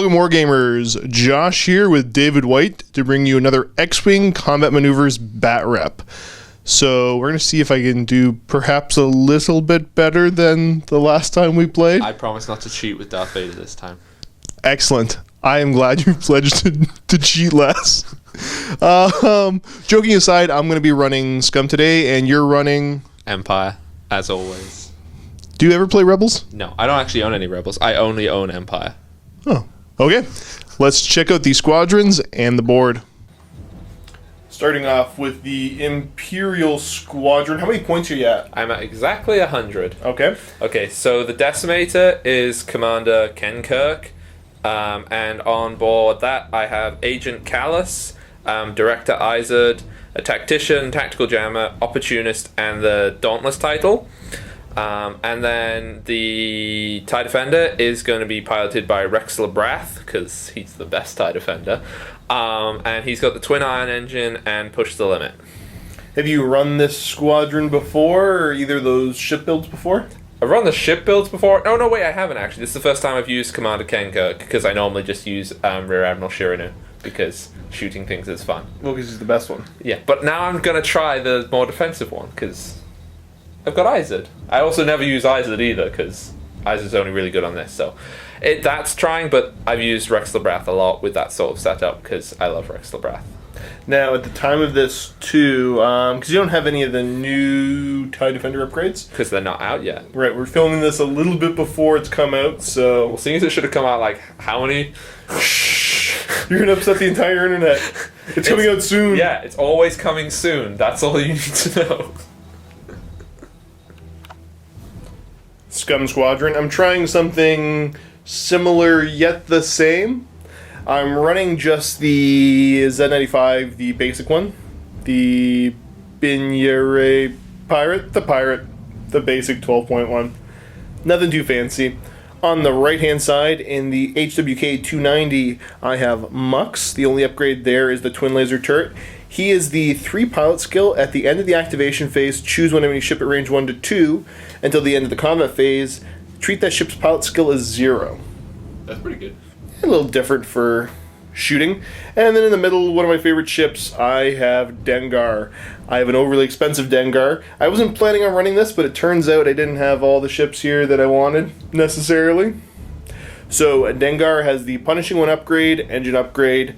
Welcome, Wargamers. Josh here with David White to bring you another X-Wing Combat Maneuvers Bat Rep. So we're going to see if I can do perhaps a little bit better than the last time we played. I promise not to cheat with Darth Vader this time. Excellent. I am glad you pledged to cheat less. Joking aside, I'm going to be running Scum today, and you're running... Empire, as always. Do you ever play Rebels? No, I don't actually own any Rebels. I only own Empire. Oh, okay. Let's check out the squadrons and the board. Starting off with the Imperial Squadron. How many points are you at? I'm at exactly 100. Okay. Okay, so the Decimator is Commander Ken Kirk. And on board that, I have Agent Callus, Director Izard, a Tactician, Tactical Jammer, Opportunist, and the Dauntless title. And then the TIE Defender is going to be piloted by Rex Labrath, because he's the best TIE Defender. And he's got the Twin Ion Engine and Push the Limit. Have you run this squadron before, or either of those ship builds before? I've run the ship builds before. Oh, no, wait, I haven't actually. This is the first time I've used Commander Ken Kirk, because I normally just use Rear Admiral Shirinu, because shooting things is fun. Well, because he's the best one. Yeah, but now I'm going to try the more defensive one, because I've got Izard. I also never use Izard either, because Izard's only really good on this, so... that's trying, but I've used Rex Labrath a lot with that sort of setup, because I love Rex Labrath. Now, at the time of this, too, because you don't have any of the new TIE Defender upgrades. Because they're not out yet. Right, we're filming this a little bit before it's come out, so... Well, seeing as it should have come out, like, how many? You're going to upset the entire internet. It's coming out soon. Yeah, it's always coming soon. That's all you need to know. Scum Squadron. I'm trying something similar yet the same. I'm running just the Z95, the basic one. The Binyere Pirate, the basic 12.1. Nothing too fancy. On the right hand side, in the HWK 290, I have Mux. The only upgrade there is the twin laser turret. He is the 3 pilot skill. At the end of the activation phase, choose one enemy ship at range 1 to 2 until the end of the combat phase. Treat that ship's pilot skill as 0. That's pretty good. A little different for shooting. And then in the middle, one of my favorite ships, I have Dengar. I have an overly expensive Dengar. I wasn't planning on running this, but it turns out I didn't have all the ships here that I wanted, necessarily. So Dengar has the Punishing One upgrade, Engine upgrade,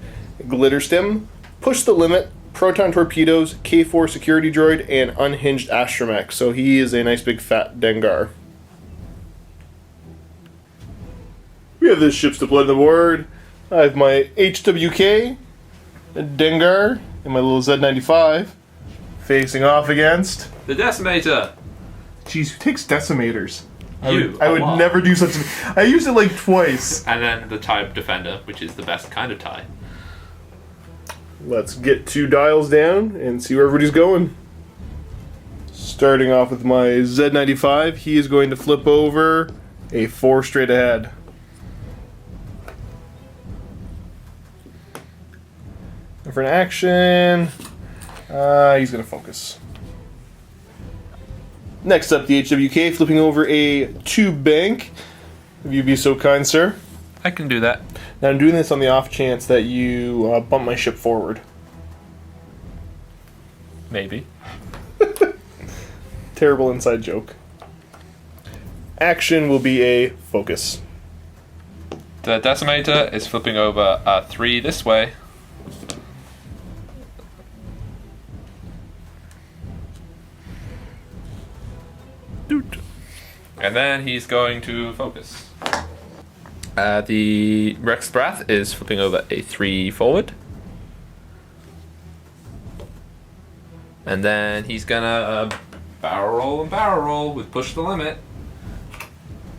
Glitter Stim, Push the Limit, Proton Torpedoes, K4 Security Droid, and Unhinged Astromech. So he is a nice big fat Dengar. We have the ships deployed on the board. I have my HWK, Dengar, and my little Z95 facing off against The Decimator! Jeez, who takes decimators? I would never do such a... I used it like twice. And then the TIE Defender, which is the best kind of TIE. Let's get 2 dials down and see where everybody's going. Starting off with my Z95, he is going to flip over a 4 straight ahead. And for an action, he's going to focus. Next up, the HWK flipping over a 2 bank. If you'd be so kind, sir. I can do that. Now I'm doing this on the off chance that you bump my ship forward. Maybe. Terrible inside joke. Action will be a focus. The Decimator is flipping over a 3 this way. Doot. And then he's going to focus. The Rex Brath is flipping over a 3 forward. And then he's gonna barrel roll with Push the Limit.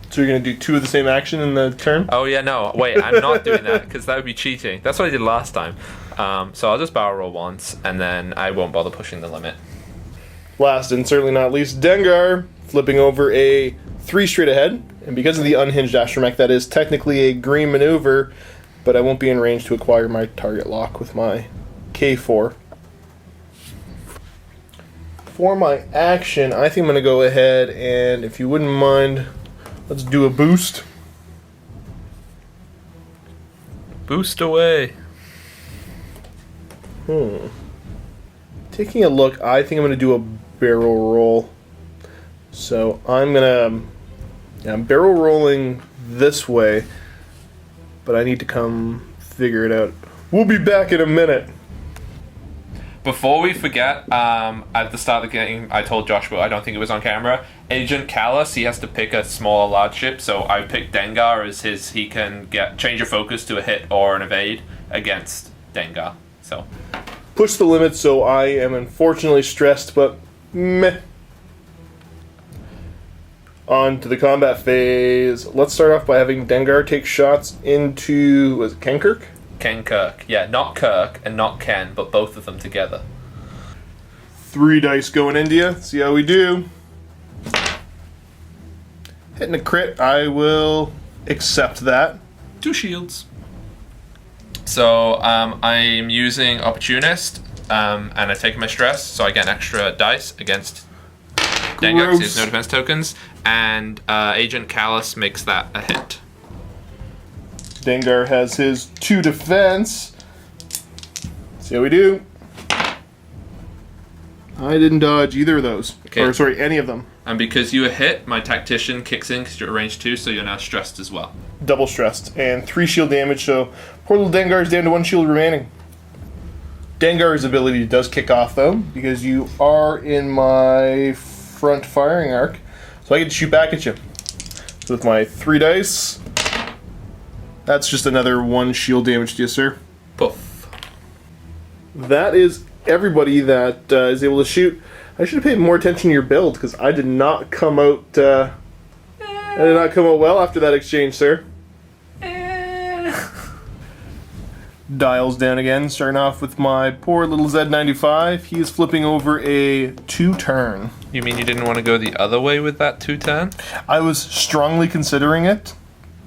So you're going to do 2 of the same action in the turn? Oh yeah, no, wait, I'm not doing that because that would be cheating. That's what I did last time. So I'll just barrel roll once and then I won't bother pushing the limit. Last and certainly not least, Dengar flipping over a 3 straight ahead. And because of the unhinged astromech, that is technically a green maneuver, but I won't be in range to acquire my target lock with my K4. For my action, I think I'm going to go ahead and, if you wouldn't mind, let's do a boost. Boost away. Taking a look, I think I'm going to do a barrel roll. So I'm barrel rolling this way, but I need to come figure it out. We'll be back in a minute. Before we forget, at the start of the game, I told Josh, but I don't think it was on camera. Agent Callus, he has to pick a small or large ship, so I picked Dengar as his. He can change your focus to a hit or an evade against Dengar. So Push the limit, so I am unfortunately stressed, but meh. On to the combat phase. Let's start off by having Dengar take shots into, was it Kenkirk? Ken Kirk, yeah, not Kirk and not Ken, but both of them together. 3 dice going into you. See how we do. Hitting a crit, I will accept that. 2 shields. So I'm using Opportunist, and I take my stress, so I get an extra dice against Dengar because he has no defense tokens, and Agent Callus makes that a hit. Dengar has his 2 defense. See how we do. I didn't dodge either of those. Okay. Or, sorry, any of them. And because you were hit, my Tactician kicks in because you're at range 2, so you're now stressed as well. Double stressed. And 3 shield damage, so poor little Dengar is down to 1 shield remaining. Dengar's ability does kick off, though, because you are in my front firing arc. So I get to shoot back at you. So with my 3 dice, that's just another 1 shield damage to you, sir. Poof. That is everybody that is able to shoot. I should have paid more attention to your build, because I did not come out well after that exchange, sir. Dials down again, starting off with my poor little Z95. He is flipping over a 2-turn. You mean you didn't want to go the other way with that 2-turn? I was strongly considering it.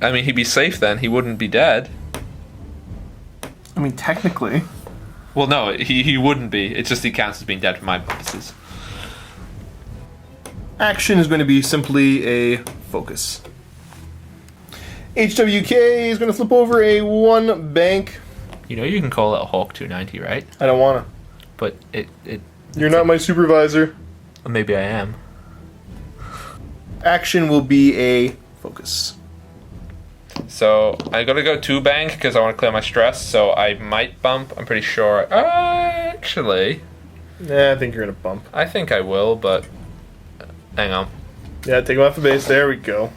I mean, he'd be safe then. He wouldn't be dead. I mean, technically. Well, no, he wouldn't be. It's just he counts as being dead for my purposes. Action is going to be simply a focus. HWK is going to flip over a 1 bank. You know you can call it a Hawk 290, right? I don't want to. But You're not my supervisor. Maybe I am. Action will be a focus. So I gotta go 2 bank because I want to clear my stress. So I might bump. I'm pretty sure. Actually, I think you're going to bump. I think I will, but hang on. Yeah, take him off the base. There we go.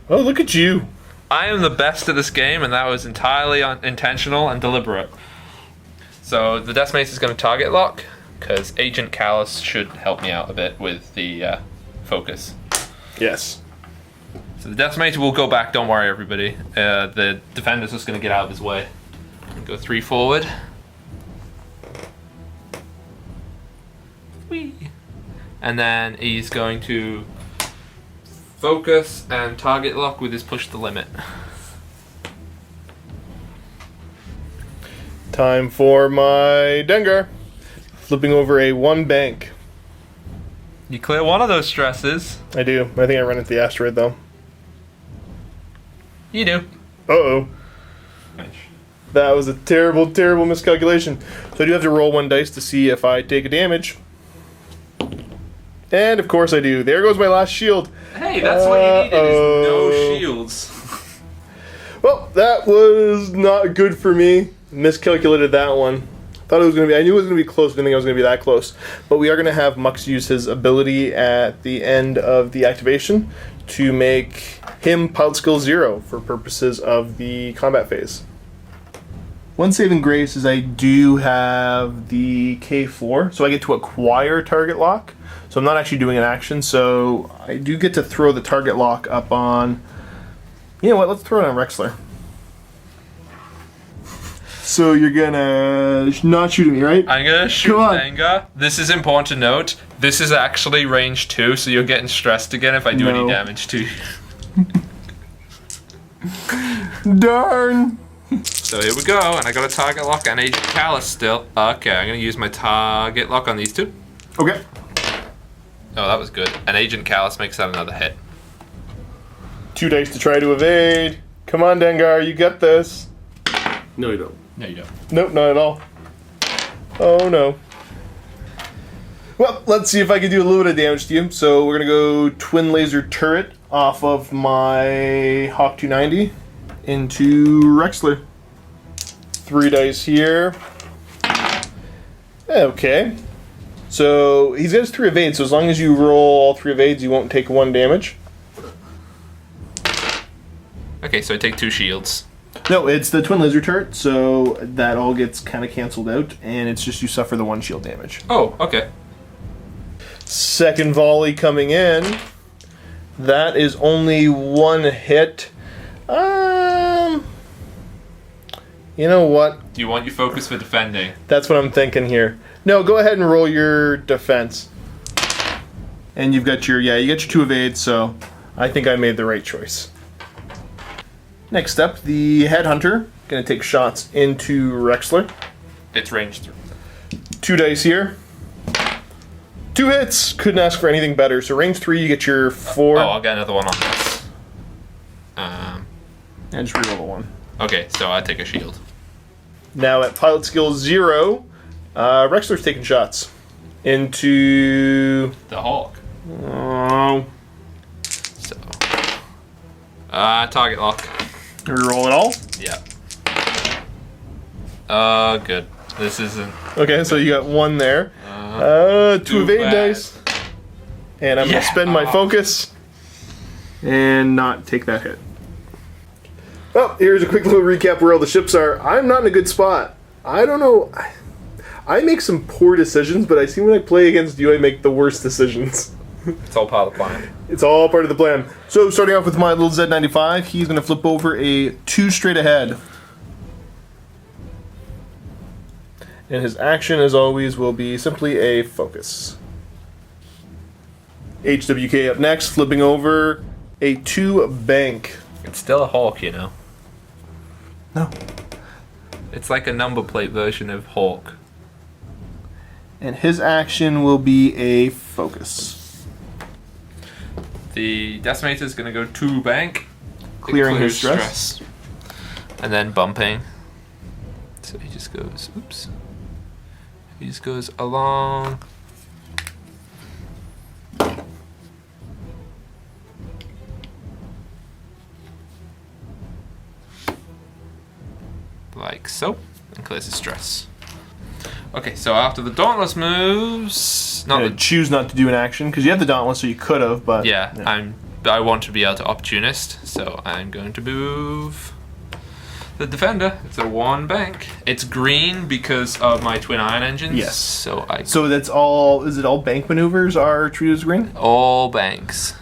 Oh, look at you. I am the best at this game, and that was entirely intentional and deliberate. So the Decimator is going to target lock, because Agent Callus should help me out a bit with the focus. Yes. So the Decimator will go back, don't worry everybody. The Defender's just going to get out of his way. Go 3 forward. Whee! And then he's going to focus and target lock with his push the limit. Time for my Dengar. Flipping over a 1 bank. You clear one of those stresses. I do. I think I run into the asteroid, though. You do. Uh-oh. That was a terrible, terrible miscalculation. So I do have to roll 1 dice to see if I take a damage. And, of course, I do. There goes my last shield. Hey, that's what you needed, is no shields. Well, that was not good for me. Miscalculated that one. Thought it was going to be, I knew it was going to be close, didn't think it was going to be that close. But we are going to have Mux use his ability at the end of the activation to make him pilot skill 0 for purposes of the combat phase. One saving grace is I do have the K4, so I get to acquire target lock. So I'm not actually doing an action, so I do get to throw the target lock up on... You know what, let's throw it on Rexler. So you're gonna not shoot at me, right? I'm gonna shoot Dengar. This is important to note. This is actually range 2, so you're getting stressed again if I do any damage to you. Darn! So here we go, and I got a target lock and Agent Callus still. Okay, I'm gonna use my target lock on these 2. Okay. Oh, that was good. And Agent Callus makes that another hit. 2 dice to try to evade. Come on, Dengar, you get this. No, you don't. No, you don't. Nope, not at all. Oh no. Well, let's see if I can do a little bit of damage to you. So we're gonna go twin laser turret off of my Hawk 290 into Rexler. 3 dice here. Okay. So he's got his 3 evades, so as long as you roll all 3 evades, you won't take 1 damage. Okay, so I take 2 shields. No, it's the twin laser turret, so that all gets kind of canceled out, and it's just you suffer the 1 shield damage. Oh, okay. Second volley coming in. That is only 1 hit. You know what? Do you want your focus for defending? That's what I'm thinking here. No, go ahead and roll your defense. And you've got your, you got your 2 evades, so I think I made the right choice. Next up, the headhunter. Gonna take shots into Rexler. It's range 3. 2 dice here. 2 hits. Couldn't ask for anything better. So range 3, you get your 4. Oh, I'll get another one on this. And just reroll the 1. Okay, so I take a shield. Now at pilot skill 0, Rexler's taking shots into The Hawk. Oh, So. Target lock. roll it all. Yeah. Good. This isn't. Okay, so you got 1 there. 2 too evade bad. dice, and I'm gonna spend my focus and not take that hit. Well, here's a quick little recap where all the ships are. I'm not in a good spot. I don't know. I make some poor decisions, but I see when I play against you, I make the worst decisions. It's all part of the plan. It's all part of the plan. So starting off with my little Z95, he's going to flip over a 2 straight ahead. And his action, as always, will be simply a focus. HWK up next, flipping over a 2 bank. It's still a Hawk, you know. No. It's like a number plate version of Hawk. And his action will be a focus. The Decimator is going to go 2 bank. Clearing It his clears stress. And then bumping. So he just goes, oops. He just goes along. Like so. And clears his stress. Okay, so after the Dauntless moves... Choose not to do an action, because you have the Dauntless, so you could have, but... Yeah, I want to be able to opportunist, so I'm going to move the Defender. It's a 1 bank. It's green because of my twin ion engines. Yes. So that's all... Is it all bank maneuvers are treated as green? all banks.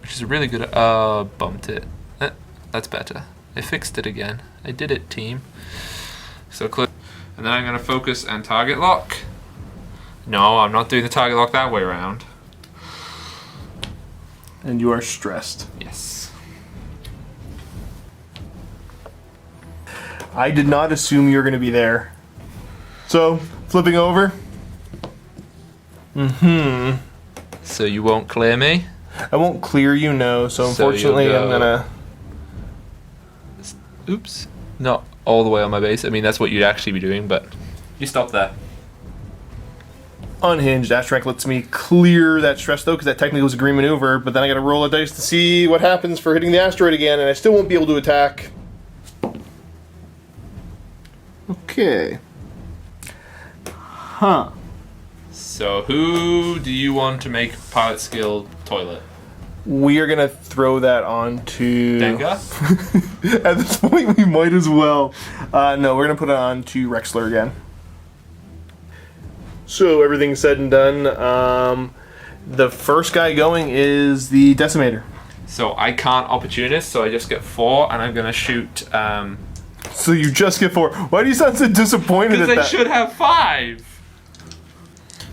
Which is really good. Bumped it. That's better. I fixed it again. I did it, team. So click. And then I'm going to focus and target lock. No, I'm not doing the target lock that way around. And you are stressed. Yes. I did not assume you were going to be there. So, flipping over. So you won't clear me? I won't clear you, no. So So unfortunately, you'll I'm go- going to... Oops. Not all the way on my base. I mean, that's what you'd actually be doing, but you stop there. Unhinged. Dash rank lets me clear that stress, though, because that technically was a green maneuver. But then I got to roll a dice to see what happens for hitting the asteroid again, and I still won't be able to attack. Okay. Huh. So who do you want to make pilot skill toilet? We are going to throw that on to... Dengar? At this point, we might as well. No, we're going to put it on to Rexler again. So, everything said and done, the first guy going is the Decimator. So I can't opportunist, so I just get 4, and I'm gonna shoot. So you just get 4. Why do you sound so disappointed at Because I that? should have 5.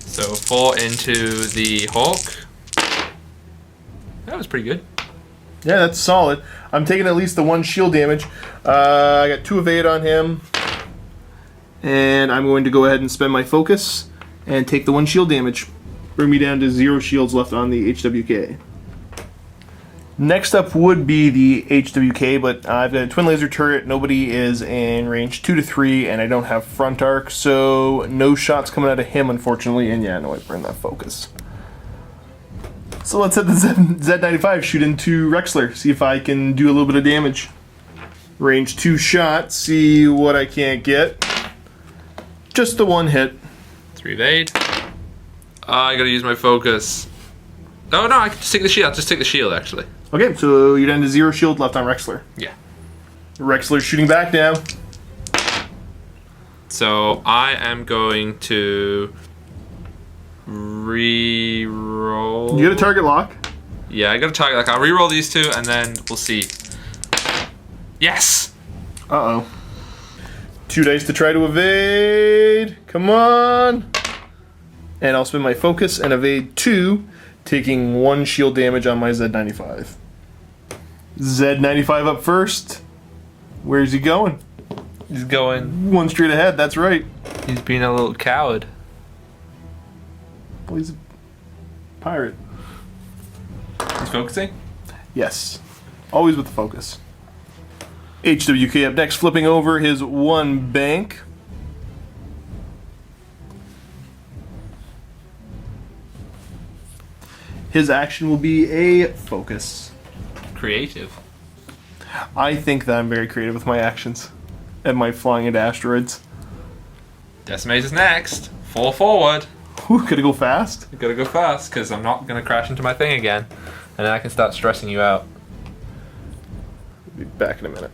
So 4 into the Hawk. That was pretty good. Yeah, that's solid. I'm taking at least the 1 shield damage. I got 2 evade on him. And I'm going to go ahead and spend my focus and take the 1 shield damage. Bring me down to 0 shields left on the HWK. Next up would be the HWK, but I've got a twin laser turret. Nobody is in range 2 to 3, and I don't have front arc, so no shots coming out of him, unfortunately. And yeah, no, I burned that focus. So let's hit the Z95, shoot into Rexler, see if I can do a little bit of damage. Range 2 shot, see what I can't get. Just the one hit. 3 evade. I gotta use my focus. Oh no, I can just take the shield. Just take the shield, actually. Okay, so you're down to 0 shield left on Rexler. Yeah. Rexler's shooting back now. So I am going to re-roll. You get a target lock. Yeah, I got a target lock. I'll re-roll these 2, and then we'll see. Yes! Uh-oh. 2 dice to try to evade. Come on. And I'll spend my focus and evade 2, taking 1 shield damage on my Z95. Z95 up first. Where's he going? He's going. 1 straight ahead, that's right. He's being a little coward. Well, he's a pirate. He's focusing? Yes. Always with the focus. HWK up next, flipping over his 1 bank. His action will be a focus. Creative. I think that I'm very creative with my actions and my flying into asteroids. Decimate is next. Fall forward. Whew, gotta go fast. You gotta go fast, because I'm not gonna crash into my thing again. And then I can start stressing you out. Be back in a minute.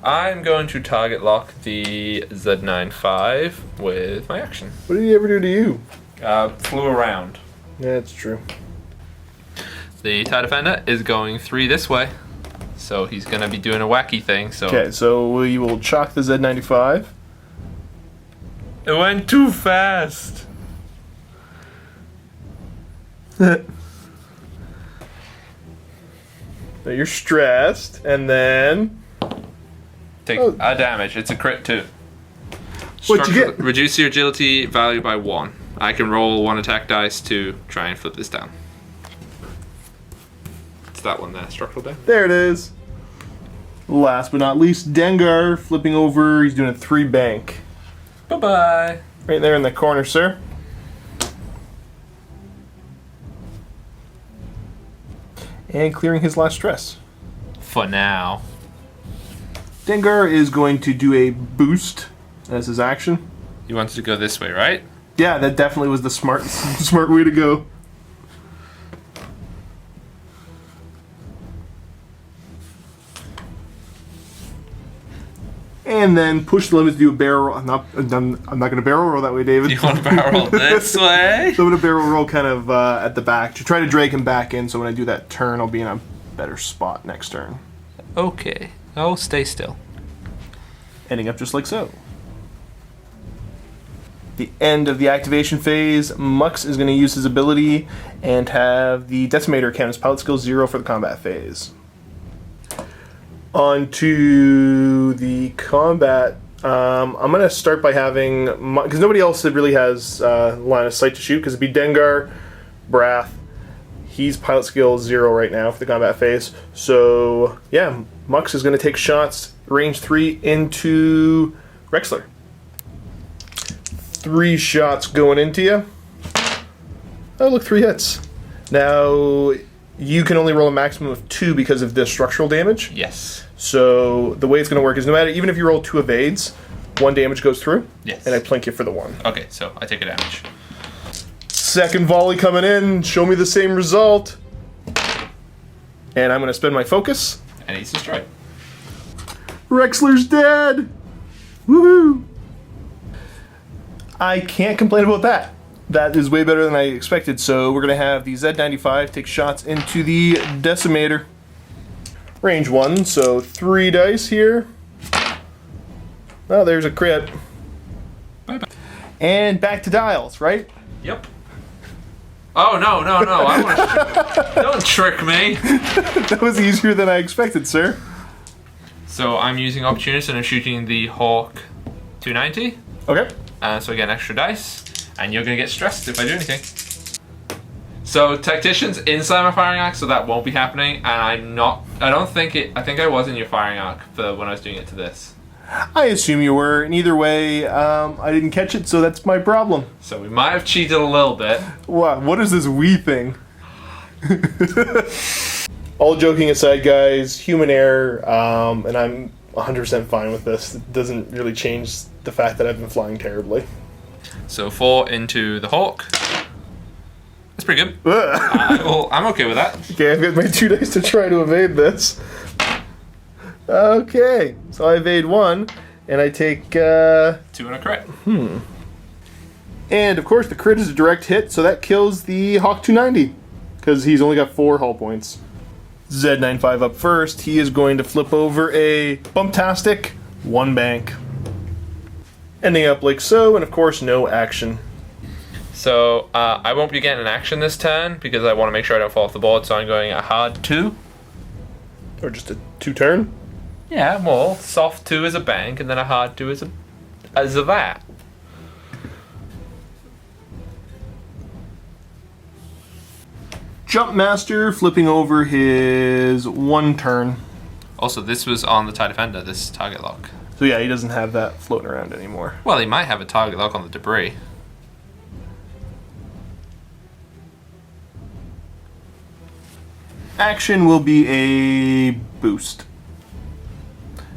I'm going to target lock the Z95 with my action. What did he ever do to you? Flew around. Yeah, that's true. The TIE Defender is going 3 this way. So he's going to be doing a wacky thing. So Okay, so we will chalk the Z95. it went too fast. Now you're stressed, and then... Take Oh. a damage. It's a crit too. What'd you get? Reduce your agility value by 1. I can roll 1 attack dice to try and flip this down. It's that one there, structural damage. There it is. Last but not least, Dengar flipping over. He's doing a 3 bank. Bye-bye. Right there in the corner, sir. And clearing his last stress. For now. Dengar is going to do a boost as his action. You wanted to go this way, right? Yeah, that definitely was the smart way to go. And then push the limit to do a barrel roll. I'm not going to barrel roll that way, David. You want to barrel this way? So I'm going to barrel roll kind of at the back to try to drag him back in, so when I do that turn, I'll be in a better spot next turn. Okay. Oh, stay still. Ending up just like so. The end of the activation phase, Mux is going to use his ability and have the Decimator count as pilot skill 0 for the combat phase. On to the combat. I'm going to start by having... Because nobody else really has line of sight to shoot, because it'd be Dengar, Brath. He's pilot skill 0 right now for the combat phase. So, yeah, Mux is going to take shots, range 3, into Rexler. 3 shots going into you. Oh, look, 3 hits. Now, you can only roll a maximum of 2 because of the structural damage. Yes. So, the way it's going to work is no matter, even if you roll 2 evades, 1 damage goes through. Yes. And I plink you for the 1. Okay, so I take a damage. Second volley coming in. Show me the same result. And I'm going to spend my focus. And he's destroyed. Rexler's dead! Woohoo! I can't complain about that. That is way better than I expected. So we're going to have the Z95 take shots into the Decimator. Range 1, so 3 dice here. Oh, there's a crit. Bye-bye. And back to dials, right? Yep. Oh, no. I want to Don't trick me. That was easier than I expected, sir. So I'm using Opportunist and I'm shooting the Hawk 290. Okay. So I get an extra dice. And you're going to get stressed if I do anything. So tactician's inside my firing arc, so that won't be happening. And I think I was in your firing arc for when I was doing it to this. I assume you were, and either way, I didn't catch it, so that's my problem. So we might have cheated a little bit. What is this "we" thing? All joking aside, guys, human error, and I'm 100% fine with this. It doesn't really change the fact that I've been flying terribly. So 4 into the Hawk. That's pretty good. I'm okay with that. Okay, I've got my 2 days to try to evade this. Okay, so I evade 1, and I take 2 and a crit. And of course, the crit is a direct hit, so that kills the Hawk 290 because he's only got 4 hull points. Z95 up first. He is going to flip over a bumptastic 1 bank, ending up like so, and of course, no action. So I won't be getting an action this turn because I want to make sure I don't fall off the board. So I'm going a hard 2, or just a 2-turn. Yeah, well, soft 2 is a bank, and then a hard 2 is a that. Jump Master flipping over his 1 turn. Also, this was on the TIE Defender, this target lock. So yeah, he doesn't have that floating around anymore. Well, he might have a target lock on the debris. Action will be a boost.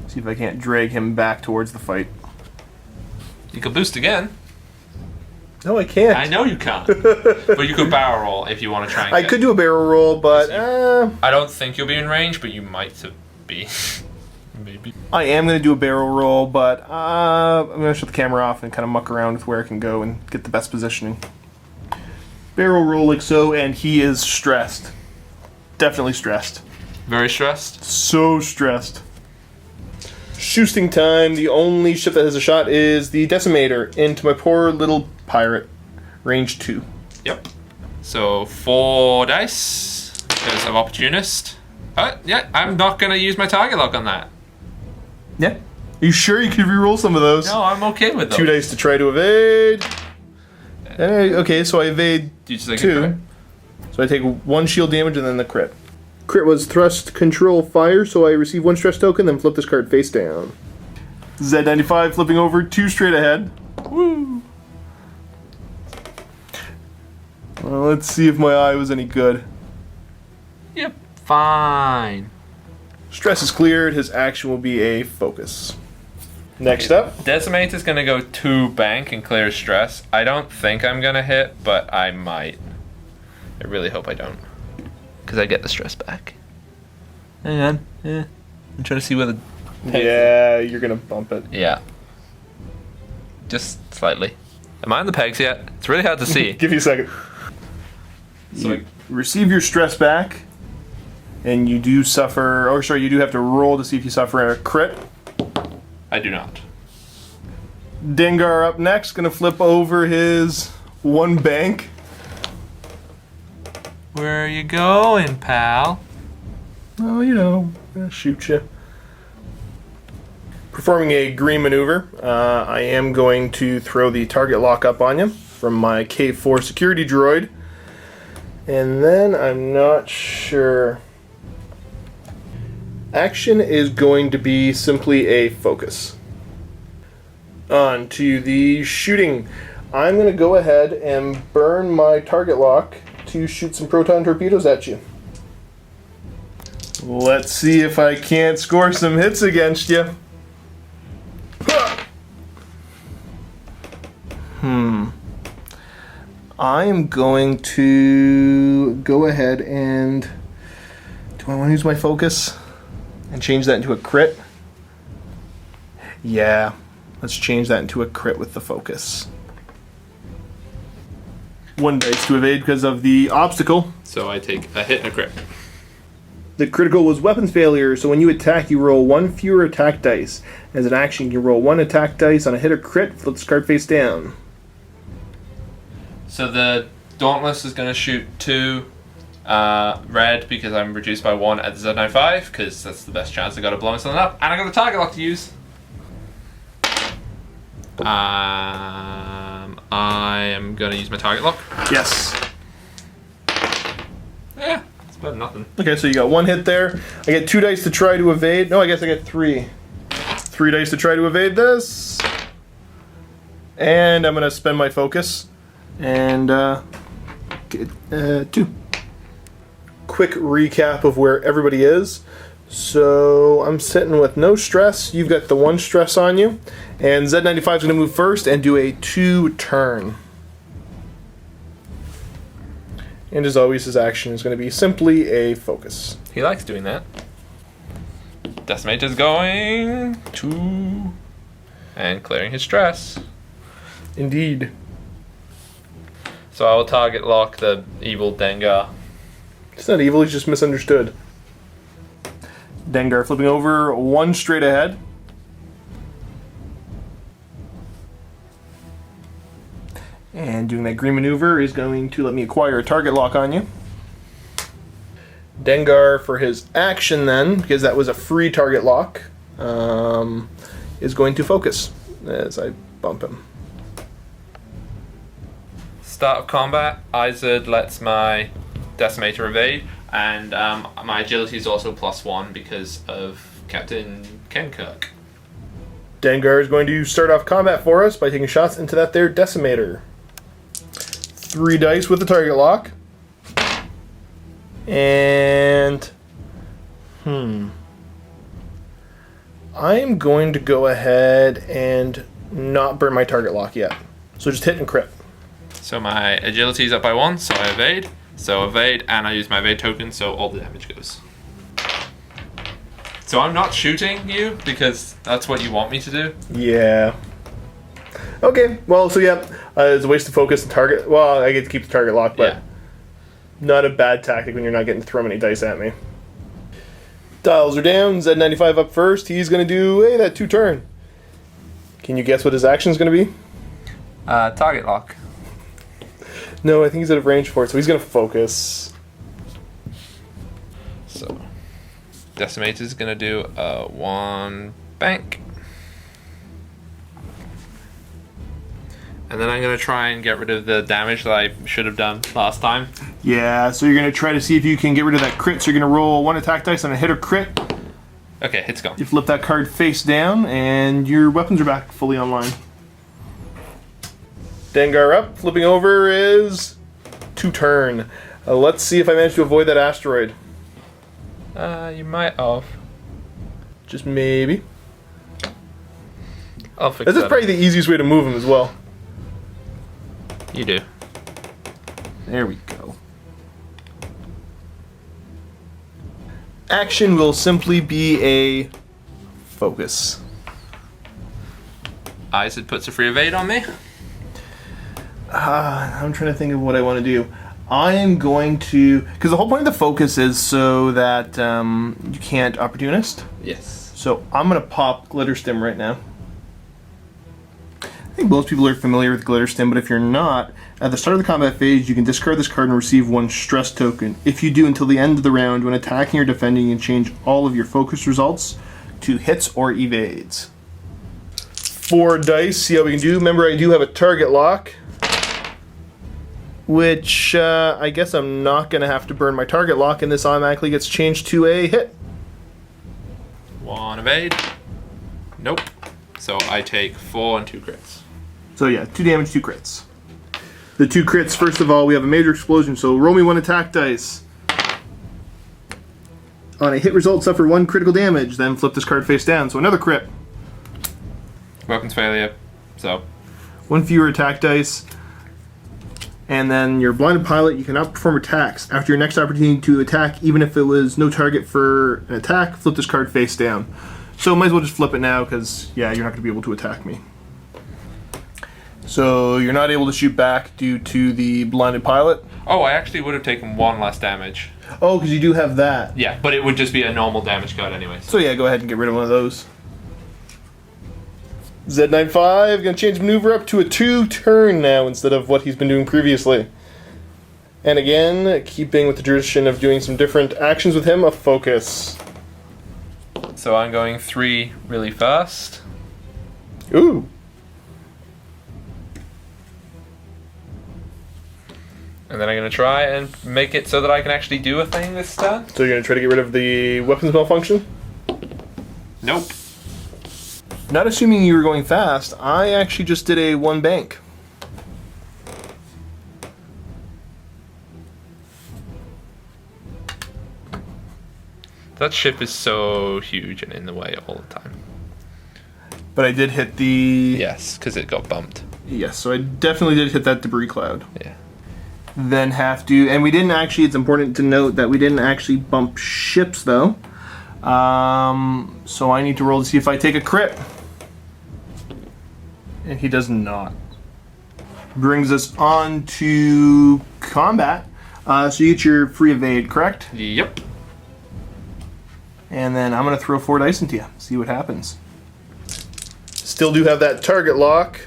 See if I can't drag him back towards the fight. You could boost again. No, I can't. I know you can't. But you could barrel roll if you want to try and I could do a barrel roll, but I don't think you'll be in range, but you might be. Maybe. I am going to do a barrel roll, but I'm going to shut the camera off and kind of muck around with where I can go and get the best positioning. Barrel roll like so, and he is stressed. Definitely stressed. Very stressed? So stressed. Shooting time. The only ship that has a shot is the Decimator into my poor little pirate. Range 2. Yep. So 4 dice because of opportunist. Yeah, I'm not going to use my target lock on that. Yeah. Are you sure you could reroll some of those? No, I'm okay with those. 2 dice to try to evade. Okay, so I evade Do you just take 2. So I take 1 shield damage and then the crit. Crit was thrust, control, fire, so I receive 1 stress token, then flip this card face down. Z95 flipping over 2 straight ahead. Woo! Well, let's see if my eye was any good. Yep, fine. Stress is cleared, his action will be a focus. Next up. Decimator's going to go 2 bank and clear stress. I don't think I'm going to hit, but I might. I really hope I don't. Because I get the stress back. Hang on. Yeah. I'm trying to see where the... Yeah, you're going to bump it. Yeah. Just slightly. Am I on the pegs yet? It's really hard to see. Give you a second. So you receive your stress back, and you do suffer... Oh, sorry, you do have to roll to see if you suffer a crit. I do not. Dengar up next, going to flip over his 1 bank. Where are you going, pal? Oh, you know, I'll shoot you. Performing a green maneuver, I am going to throw the target lock up on you from my K4 security droid. And then I'm not sure. Action is going to be simply a focus. On to the shooting. I'm going to go ahead and burn my target lock to shoot some proton torpedoes at you. Let's see if I can't score some hits against you. I am going to go ahead and... Do I want to use my focus and change that into a crit? Yeah, let's change that into a crit with the focus. 1 dice to evade because of the obstacle. So I take a hit and a crit. The critical was weapons failure, so when you attack, you roll 1 fewer attack dice. As an action, you roll 1 attack dice on a hit or crit, flip this card face down. So the Dauntless is going to shoot 2 red because I'm reduced by 1 at the Z95 because that's the best chance I got of blowing something up. And I got a target lock to use. I am going to use my target lock. Yes. But nothing. Okay, so you got 1 hit there. I get 2 dice to try to evade. No, I guess I get 3. 3 dice to try to evade this. And I'm going to spend my focus. And get 2. Quick recap of where everybody is. So I'm sitting with no stress. You've got the 1 stress on you. And Z95 is going to move first and do a 2 turn. And as always, his action is going to be simply a focus. He likes doing that. Decimator's going to... and clearing his stress. Indeed. So I will target lock the evil Dengar. It's not evil, he's just misunderstood. Dengar flipping over 1 straight ahead. And doing that green maneuver is going to let me acquire a target lock on you. Dengar, for his action then, because that was a free target lock, is going to focus as I bump him. Start of combat, Izard lets my Decimator evade, and my agility is also +1 because of Captain Kenkirk. Dengar is going to start off combat for us by taking shots into that there Decimator. 3 dice with the target lock. And... I'm going to go ahead and not burn my target lock yet. So just hit and crit. So my agility is up by 1, so I evade. So evade, and I use my evade token, so all the damage goes. So I'm not shooting you, because that's what you want me to do? Yeah. Okay, well, so yeah, it's a waste to focus the target. Well, I get to keep the target locked, but not a bad tactic when you're not getting to throw many dice at me. Dials are down, Z95 up first. He's going to do, hey, that 2 turn. Can you guess what his action is going to be? Target lock. No, I think he's out of range for it, so he's going to focus. So, Decimator's going to do 1 bank. And then I'm going to try and get rid of the damage that I should have done last time. Yeah, so you're going to try to see if you can get rid of that crit. So you're going to roll 1 attack dice on a hit or crit. Okay, it's gone. You flip that card face down, and your weapons are back fully online. Dengar up, flipping over is 2 turn. Let's see if I manage to avoid that asteroid. You might have. Just maybe. I'll fix This is that. probably the easiest way to move him as well. You do. There we go. Action will simply be a focus. Izard puts a free evade on me. I'm trying to think of what I want to do. I am going to... Because the whole point of the focus is so that you can't opportunist. Yes. So I'm going to pop Glitter Stim right now. I think most people are familiar with Glitter Stim, but if you're not, at the start of the combat phase, you can discard this card and receive 1 stress token. If you do until the end of the round, when attacking or defending, you can change all of your focus results to hits or evades. 4 dice, see how we can do. Remember, I do have a target lock, which I guess I'm not going to have to burn my target lock, and this automatically gets changed to a hit. 1 evade. Nope. So I take 4 and 2 crits. So yeah, 2 damage, 2 crits. The 2 crits, first of all, we have a major explosion, so roll me 1 attack dice. On a hit result, suffer 1 critical damage, then flip this card face down, so another crit. Weapons failure. So 1 fewer attack dice. And then your blinded pilot, you can outperform attacks. After your next opportunity to attack, even if it was no target for an attack, flip this card face down. So might as well just flip it now, because, yeah, you're not going to be able to attack me. So you're not able to shoot back due to the blinded pilot. Oh, I actually would have taken 1 less damage. Oh, because you do have that. Yeah, but it would just be a normal damage card anyways. So yeah, go ahead and get rid of one of those. Z95, going to change maneuver up to a 2 turn now instead of what he's been doing previously. And again, keeping with the tradition of doing some different actions with him, a focus. So I'm going 3 really fast. Ooh. And then I'm going to try and make it so that I can actually do a thing this turn. So you're going to try to get rid of the weapons malfunction? Nope. Not assuming you were going fast, I actually just did a 1 bank. That ship is so huge and in the way all the time. But I did hit the... Yes, because it got bumped. Yes, so I definitely did hit that debris cloud. Yeah. Then have to... And we didn't actually... It's important to note that we didn't actually bump ships, though. So I need to roll to see if I take a crit. And he does not. Brings us on to combat. So you get your free evade, correct? Yep. And then I'm going to throw 4 dice into you. See what happens. Still do have that target lock.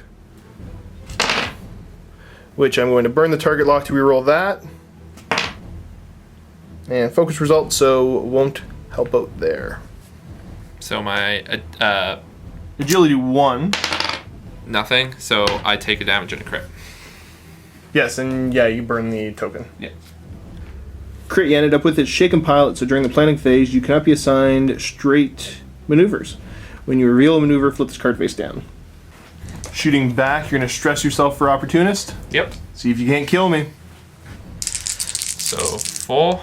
Which I'm going to burn the target lock to reroll that. And focus result, so won't help out there. So my Agility 1. nothing. So I take a damage and a crit. Yes, and yeah, you burn the token. Yeah. Crit, you ended up with its shaken pilot, so during the planning phase, you cannot be assigned straight maneuvers. When you reveal a maneuver, flip this card face down. Shooting back, you're going to stress yourself for opportunist. Yep. See if you can't kill me. So 4.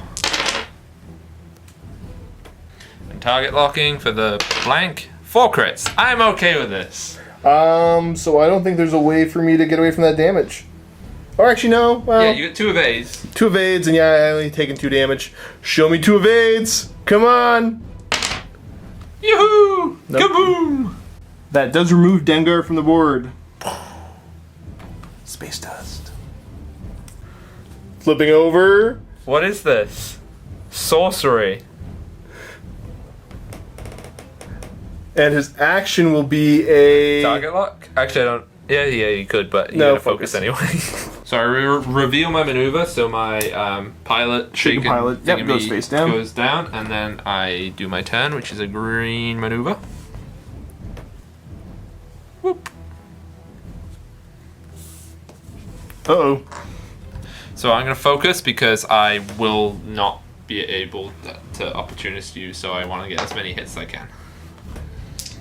And target locking for the blank. 4 crits. I'm okay with this. So I don't think there's a way for me to get away from that damage. Or actually, no. Well, Yeah, you get 2 evades. 2 evades, and yeah, I only taken 2 damage. Show me 2 evades. Come on. Yoo-hoo! Nope. Kaboom! That does remove Dengar from the board. Space dust. Flipping over. What is this? Sorcery. And his action will be a... Target lock? Actually, I don't... Yeah, you could, but you No, gotta focus anyway. So I reveal my maneuver, so my pilot shaken pilot, yep, thingamee goes face down. goes down, and then I do my turn, which is a green maneuver. Whoop. Uh-oh. So I'm gonna focus because I will not be able to opportunist you, so I want to get as many hits as I can.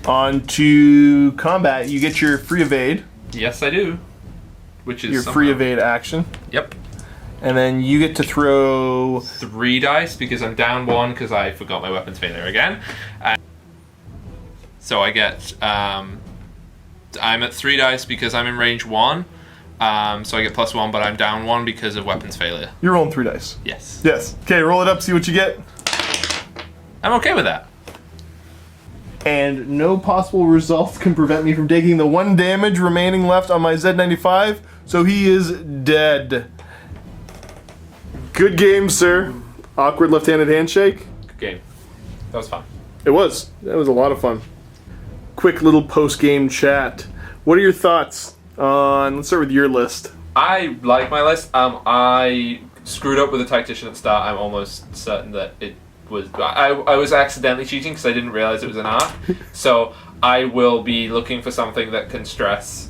On to combat. You get your free evade. Yes, I do. Which is Your free evade action. Yep. And then you get to throw... 3 dice because I'm down 1 because I forgot my weapons failure again. So I get... I'm at 3 dice because I'm in range 1. So I get +1, but I'm down 1 because of weapons failure. You're rolling 3 dice. Yes. Yes. Okay, roll it up, see what you get. I'm okay with that. And no possible results can prevent me from taking the 1 damage remaining left on my Z95, so he is dead. Good game, sir. Awkward left-handed handshake. Good game. That was fun. It was. That was a lot of fun. Quick little post-game chat. What are your thoughts on... Let's start with your list. I like my list. I screwed up with the tactician at the start. I'm almost certain that it was... I was accidentally cheating because I didn't realize it was an arc. So I will be looking for something that can stress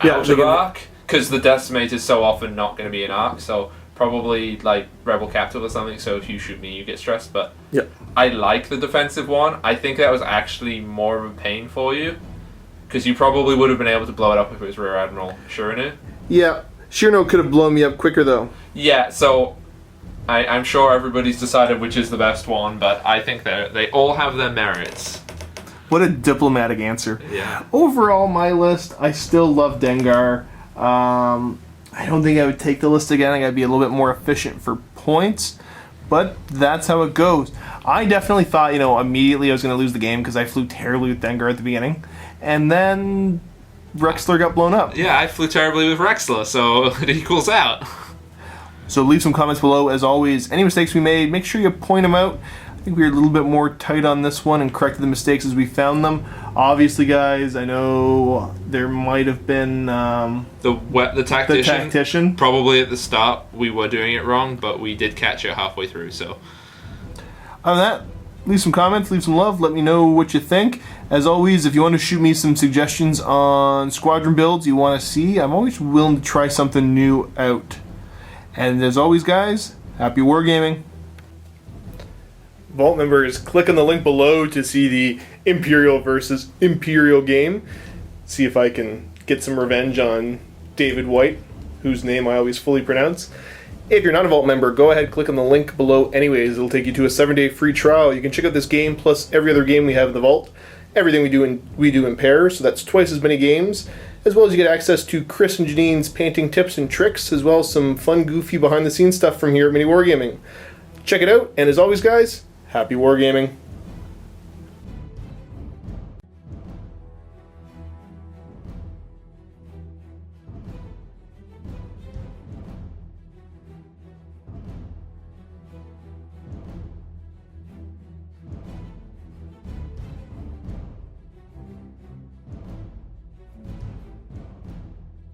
out of arc, because the decimator is so often not going to be an arc. So probably like Rebel Captive or something. So if you shoot me, you get stressed. But Yep. I like the defensive one. I think that was actually more of a pain for you, because you probably would have been able to blow it up if it was Rear Admiral Shirinu. Yeah. Shirno could have blown me up quicker, though. Yeah, so I'm sure everybody's decided which is the best one, but I think they all have their merits. What a diplomatic answer. Yeah. Overall, my list, I still love Dengar. I don't think I would take the list again. I gotta be a little bit more efficient for points, but that's how it goes. I definitely thought, immediately I was going to lose the game because I flew terribly with Dengar at the beginning, and then Rexler got blown up. Yeah, I flew terribly with Rexler, so it equals out. So leave some comments below. As always, any mistakes we made, make sure you point them out. I think we were a little bit more tight on this one and corrected the mistakes as we found them. Obviously, guys, I know there might have been The tactician. Probably at the start we were doing it wrong, but we did catch it halfway through. So, other than that, leave some comments, leave some love, let me know what you think. As always, if you want to shoot me some suggestions on squadron builds you want to see, I'm always willing to try something new out. And as always, guys, happy wargaming. Vault members, click on the link below to see the Imperial versus Imperial game. See if I can get some revenge on David White, whose name I always fully pronounce. If you're not a Vault member, go ahead, click on the link below anyways. It'll take you to a 7-day free trial. You can check out this game plus every other game we have in the Vault. Everything we do in pairs, so that's twice as many games, as well as you get access to Chris and Janine's painting tips and tricks, as well as some fun, goofy behind-the-scenes stuff from here at MiniWarGaming. Check it out, and as always, guys, happy wargaming.